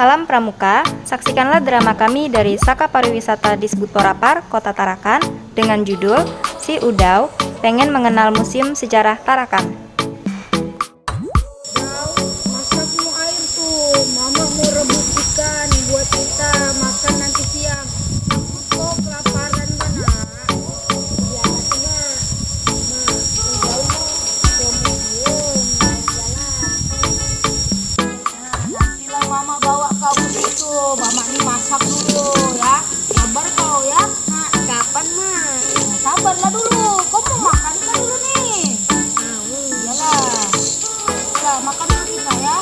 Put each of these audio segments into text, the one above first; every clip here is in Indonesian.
Salam Pramuka, saksikanlah drama kami dari Saka Pariwisata Disbudpora Park, Kota Tarakan dengan judul Si Udau Pengen Mengenal Museum Sejarah Tarakan. Masak mau air tuh, mama mau rebus ikan buat kita makan nanti siang. Kok kelaparan mana? Ya cuma jauh ke museum jalan. Nantilah mama bawa kamu situ, mama nih masak dulu ya. Sabar kau ya. Nah, kapan mah? Sabarlah dulu, kau mau makan kan dulu nih. Iyalah. Ya, makan dulu kita ya.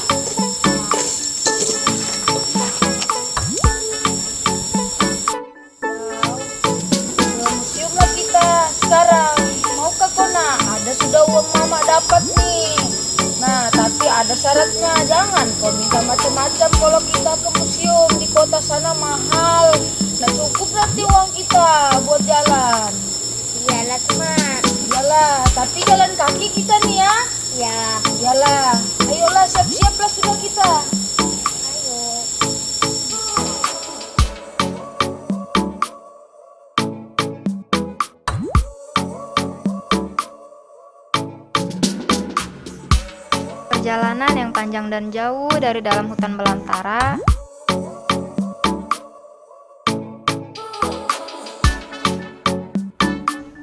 Ke museum lah kita sekarang. Mau ke Kona? Ada sudah uang mama dapat nih. Nah, tapi ada syaratnya. Jangan kau minta macam-macam kalau kita ke museum di kota sana mahal. Nah, cukup nanti uang kita buat jalan. Iyalah teman. Iyalah, tapi jalan kaki kita nih ya. Ya. Iyalah. Ayolah siap-siaplah sudah kita. Ayo. Perjalanan yang panjang dan jauh dari dalam hutan belantara.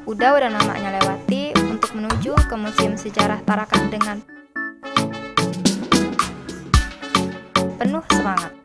Udau dan mamanya lewati untuk menuju ke Museum Sejarah Tarakan dengan penuh semangat.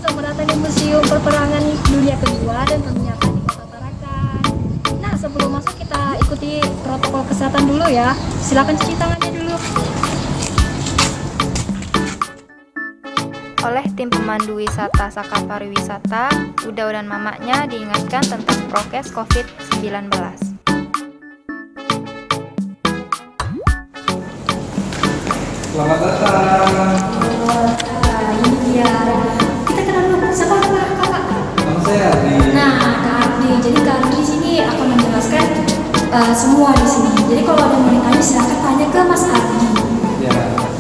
Selamat datang di Museum Peperangan Dunia Kedua dan tentunya di Kota Tarakan. Nah, sebelum masuk kita ikuti protokol kesehatan dulu ya. Silakan cuci tangannya dulu. Oleh tim pemandu wisata Saka Pariwisata, Udau dan mamanya diingatkan tentang prokes COVID-19. Selamat datang. Ini dia. Kita kenal dulu. Siapa kakak? Nama saya Ardi. Nah, Kak Ardi. Jadi Kak Ardi di sini akan menjelaskan semua di sini. Jadi kalau ada yang mau ditanya silakan tanya ke Mas Ardi. Ya,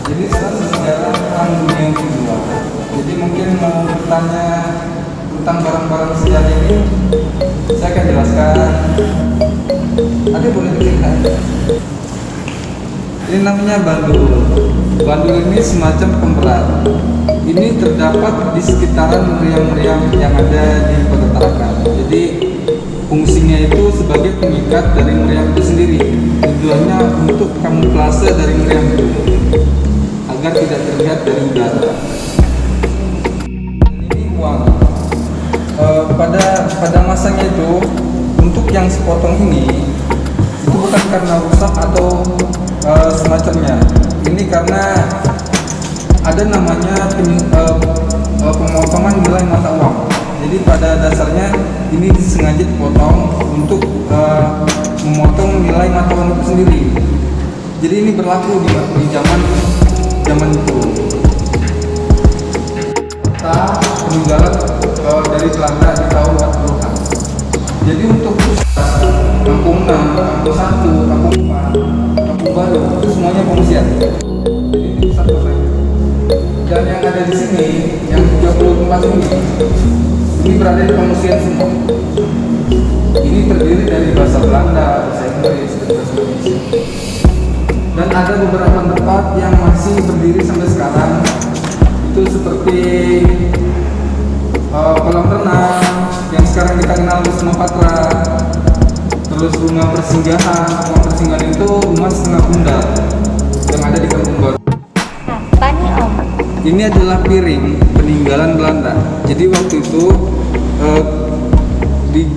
jadi sekarang sejarah perang dunia yang kedua. Jadi mungkin mau bertanya tentang barang-barang sejarah ini, saya akan jelaskan. Ada boleh dilihat. Ini namanya bandul. Bandul ini semacam pemberat. Ini terdapat di sekitaran meriam-meriam yang ada di Kota Tarakan. Jadi fungsinya itu sebagai pengikat dari meriam itu sendiri. Tujuannya untuk kamuflase dari meriam itu agar tidak terlihat dari udara. Ini uang. Pada masanya itu untuk yang sepotong ini itu bukan karena rusak atau semacamnya. Ini karena ada namanya pemotongan nilai mata uang. Jadi pada dasarnya ini sengaja dipotong untuk memotong nilai mata uang itu sendiri. Jadi ini berlaku di zaman itu. Kita peninggalan dari Belanda di tahun 40-an. Jadi untuk kampung 6, kampung 1, kampung 4, kampung baru itu semuanya pengungsian. Jadi ini pusat kotanya. Dan yang ada di sini, yang 30 tempat ini berada di pengungsian semua. Ini terdiri dari bahasa Belanda, bahasa Inggris, dan bahasa Indonesia. Dan ada beberapa tempat yang masih berdiri sampai sekarang. Itu seperti kolam renang yang sekarang kita kenal Wisma Patra. Terus rumah persinggahan. Rumah persinggahan itu rumah setengah bundar yang ada di Kampung Baru. Nah, ini adalah piring peninggalan Belanda. Jadi waktu itu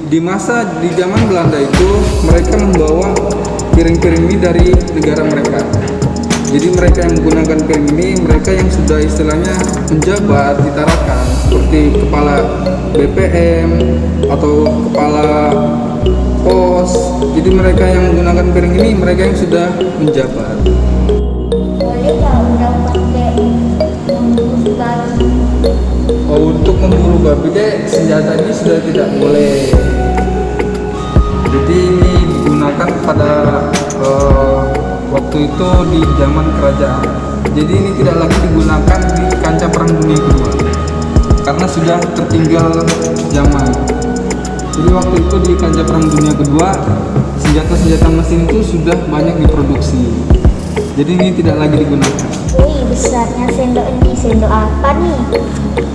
di zaman Belanda itu mereka membawa piring-piring ini dari negara mereka. Jadi mereka yang menggunakan piring ini mereka yang sudah istilahnya menjabat di Tarakan, seperti kepala BPM atau kepala pos. Jadi mereka yang menggunakan piring ini mereka yang sudah menjabat. Boleh nggak udah pakai memburu babi? Oh, untuk memburu babi senjata ini sudah tidak boleh. Jadi ini digunakan pada waktu itu di zaman kerajaan. Jadi ini tidak lagi digunakan di kancah Perang Dunia Kedua karena sudah tertinggal zaman. Jadi waktu itu di kancah Perang Dunia Kedua senjata-senjata mesin itu sudah banyak diproduksi. Jadi ini tidak lagi digunakan. Wih, besarnya sendok ini. Sendok apa nih?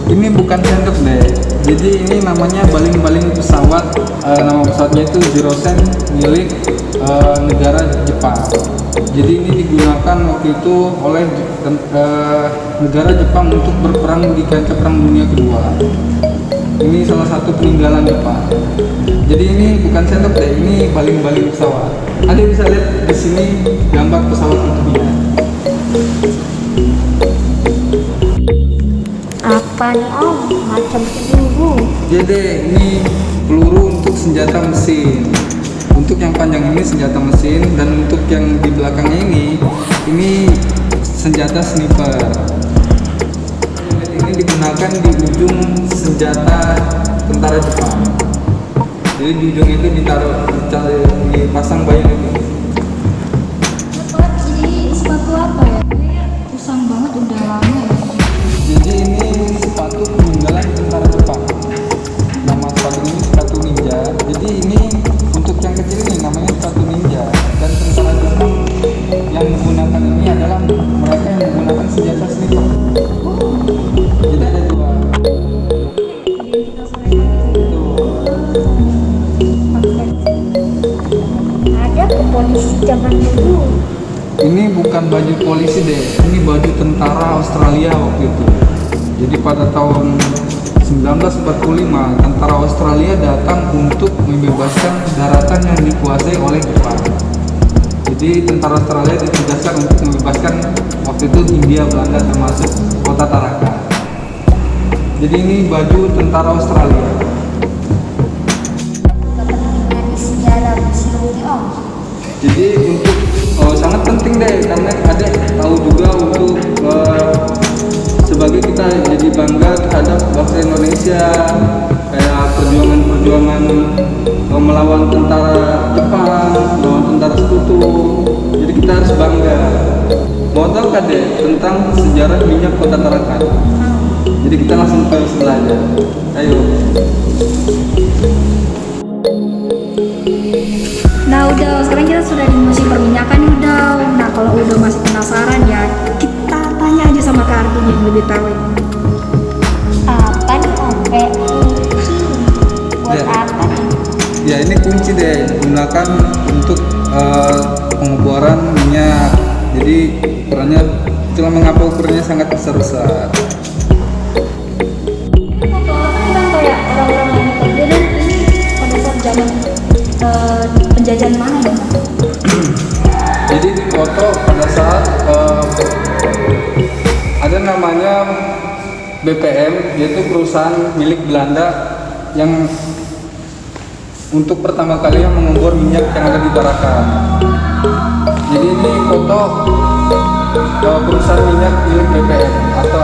Ini bukan sendok deh. Jadi ini namanya baling-baling pesawat. Nama pesawatnya itu Zerosen milik negara Jepang. Jadi ini digunakan waktu itu oleh negara Jepang untuk berperang di kancah Perang Dunia Kedua. Ini salah satu peninggalan Jepang. Jadi ini bukan sendok deh, ini baling-baling pesawat. Anda bisa lihat di sini gambar pesawat utuhnya. Apa nih Om? Macam peluru. Jadi ini peluru untuk senjata mesin. Untuk yang panjang ini senjata mesin, dan untuk yang di belakangnya ini senjata sniper. Ini digunakan di ujung senjata tentara Jepang. Jadi di ujung itu dipasang bayang ini. Jadi sepatu apa ya? Usang banget udah lama ya. Jadi ini sepatu peninggalan tentara Jepang. Nama sepatu ini sepatu ninja. Jadi ini untuk yang kecil ini namanya sepatu ninja, dan tentara Jepang yang menggunakan ini adalah mereka yang menggunakan senjata sniper. Jadi ada dua. Ada ke polisi zaman dulu. Ini bukan baju polisi deh, ini baju tentara Australia waktu itu. Jadi pada tahun 1945 tentara Australia datang untuk membebaskan daratan yang dikuasai oleh Jepang. Jadi tentara Australia ditugaskan untuk membebaskan waktu itu Hindia Belanda termasuk kota Tarakan. Jadi ini baju tentara Australia. Kepentingan di sejarah museum ini Om. Jadi untuk sangat penting deh, karena adek tahu juga untuk sebagai kita jadi bangga terhadap bangsa Indonesia, kayak perjuangan melawan tentara Jepang, melawan tentara Sekutu. Jadi kita harus bangga. Mau tahu kan deh tentang sejarah minyak kota Tarakan? Jadi kita langsung ke sebelah aja. Ayo. Nah udah, sekarang kita sudah di musim perminyakan nih udah. Nah kalau udah masih penasaran ya, kita tanya aja sama Kak Arvin yang lebih tahu. Apa nih Om? Kayak kunci. Buat Ya. apa nih? Ya ini kunci deh, gunakan untuk pengeboran minyak. Jadi ukurannya, itulah mengapa ukurannya sangat besar-besar. Foto apa nih Bang, kayak orang-orang yang kerja dan ini pada saat zaman penjajahan mana ya? Jadi di foto pada saat ada namanya BPM, yaitu perusahaan milik Belanda yang untuk pertama kali yang mengebor minyak yang ada di Tarakan. Jadi ini foto perusahaan minyak milik BPM atau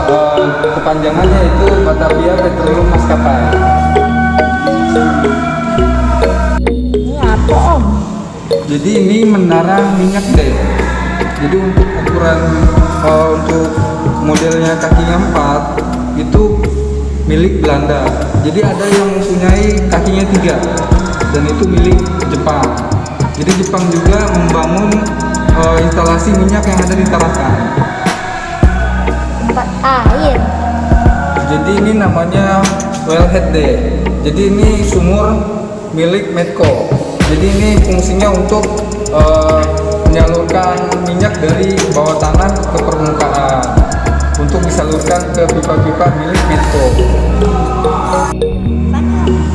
kepanjangannya itu Batavia Petroleum Maskapai. Ini apa Om? Jadi ini menara minyak deh. Jadi untuk ukuran untuk modelnya kakinya 4 itu milik Belanda. Jadi ada yang mempunyai kakinya 3 dan itu milik Jepang. Jadi Jepang juga membangun instalasi minyak yang ada di Tarakan. Tempat air. Jadi ini namanya wellhead deh. Jadi ini sumur milik Medco. Jadi ini fungsinya untuk menyalurkan minyak dari bawah tanah ke permukaan untuk disalurkan ke pipa-pipa milik Medco.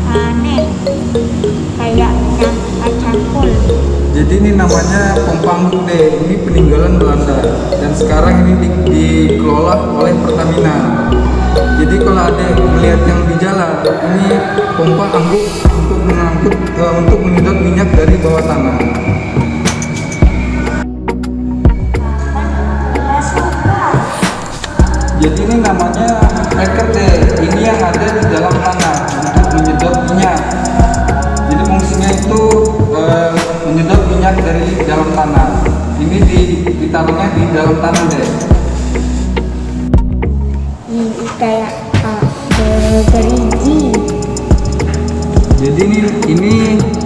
Aneh, kayak cangkul. Jadi ini namanya pompa Anggut deh. Ini peninggalan Belanda dan sekarang ini dikelola oleh Pertamina. Jadi kalau ada yang melihat yang di jalan, ini pompa Anggut untuk mengangkut untuk menyedot minyak dari bawah tanah. Jadi ini namanya cracker deh. Ini yang ada di dalam tanah untuk menyedot minyak. Jadi fungsinya itu menyedot minyak dari dalam tanah. Ini ditaruhnya di dalam tanah deh. Kayak gerigi. Jadi ini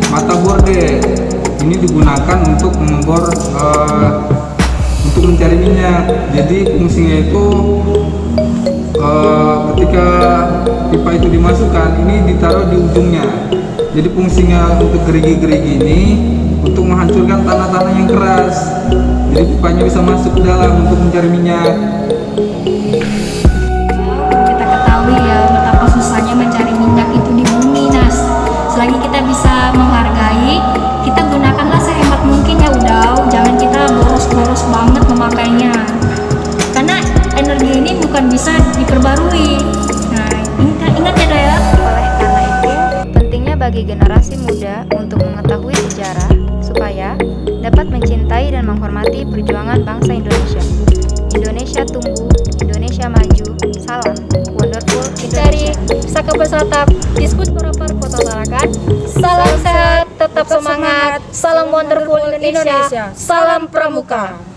mata bor deh. Ini digunakan untuk membor untuk mencari minyak. Jadi fungsinya itu ketika pipa itu dimasukkan, ini ditaruh di ujungnya. Jadi fungsinya untuk gerigi-gerigi ini untuk menghancurkan tanah-tanah yang keras. Jadi pipanya bisa masuk ke dalam untuk mencari minyak. Kita ketahui ya betapa susahnya mencari minyak itu di bumi, Nas. Selagi kita bisa menghargai, kita gunakanlah sehemat mungkin ya Udau. Jangan kita boros-boros banget memakainya. Karena energi ini bukan bisa diperbarui. Nah, ingat ya Daya. Oleh karena itu, pentingnya bagi generasi muda untuk mengetahui sejarah supaya dapat mencintai dan menghormati perjuangan bangsa Indonesia. Indonesia tumbuh, Indonesia maju. Salam Wonderful Dari Indonesia. Saka Bersatap Diskut Porapar Kota Tarakan. Salam sehat, tetap semangat. Salam Wonderful Indonesia. Salam Pramuka.